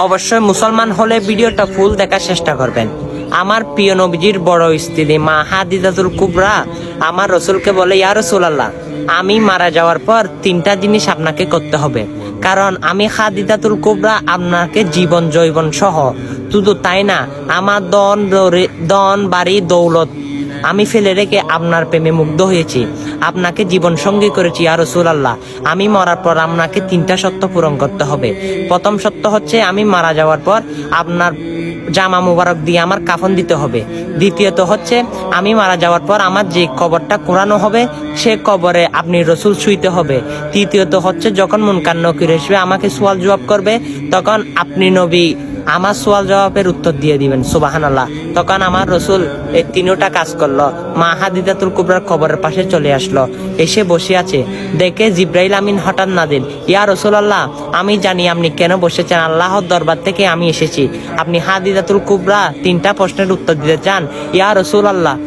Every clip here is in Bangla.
অবশ্যই মুসলমান হলে ভিডিওটা ফুল দেখার চেষ্টা করবেন। আমার প্রিয় নবীজির বড় স্ত্রী মা হাদিজাতুল কুবরা আমার রসুলকে বলে, ইয়া রাসূলুল্লাহ, আমি মারা যাওয়ার পর 3টা জিনিস আপনাকে করতে হবে, কারণ আমি হাদিজাতুল কুবরা আপনাকে জীবন জৈবন সহ, শুধু তাই না, আমার দন বাড়ি দৌলত আমি ফেলে রেখে আপনার প্রেমে মুগ্ধ হয়েছি, আপনাকে জীবন সঙ্গী করেছি ইয়া রাসূলুল্লাহ। আমি মরার পর আপনাকে 3টা শর্ত পূরণ করতে হবে। প্রথম শর্ত হচ্ছে আমি মারা যাওয়ার পর আপনার জামা মুবারক দিয়ে আমার কাফন দিতে হবে। দ্বিতীয়ত হচ্ছে আমি মারা যাওয়ার পর আমার যে কবরটা কোরানো হবে সে কবরে আপনি রসুল শুইতে হবে। তৃতীয়ত হচ্ছে যখন মুনকার নকির হিসেবে আমাকে সোয়াল জবাব করবে তখন আপনি নবী আমার সোয়াল জবাবের উত্তর দিয়ে দিবেন। সুবহানাল্লাহ। তখন আমার রসুল এই 3টা কাজ করলো। মা হাদিজাতুল কুবরার কবরের পাশে চলে আসলো, এসে বসে আছে, দেখে জিব্রাইল আমিন হঠাৎ নাজিল, ইয়া রাসূলুল্লাহ, আমি জানি আপনি কেন বসেছেন, আল্লাহর দরবার থেকে আমি এসেছি, আপনি হাদিজাতুল কুবরা 3টা প্রশ্নের উত্তর দিতে চান? ইয়া রাসূলুল্লাহ,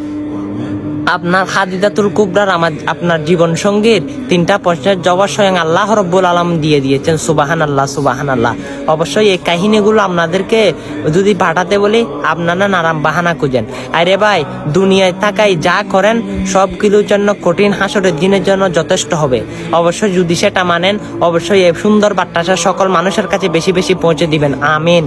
আপনার হাদিজাতুল কুবরার আপনার জীবন সঙ্গীর 3টা প্রশ্নের জবাব স্বয়ং আল্লাহ রাব্বুল আলামিন দিয়ে দিয়েছেন। সুবহানাল্লাহ, সুবহানাল্লাহ। অবশ্যই এই কাহিনীগুলো আপনাদেরকে যদি পাঠাতে বলি আপনারা নানান বাহানা খুঁজেন। আরে ভাই, দুনিয়ায় থাকাই যা করেন সবগুলোর জন্য কঠিন হাসরের দিনের জন্য যথেষ্ট হবে। অবশ্যই যদি সেটা মানেন, অবশ্যই এই সুন্দর বার্তাটা সকল মানুষের কাছে বেশি বেশি পৌঁছে দিবেন। আমিন।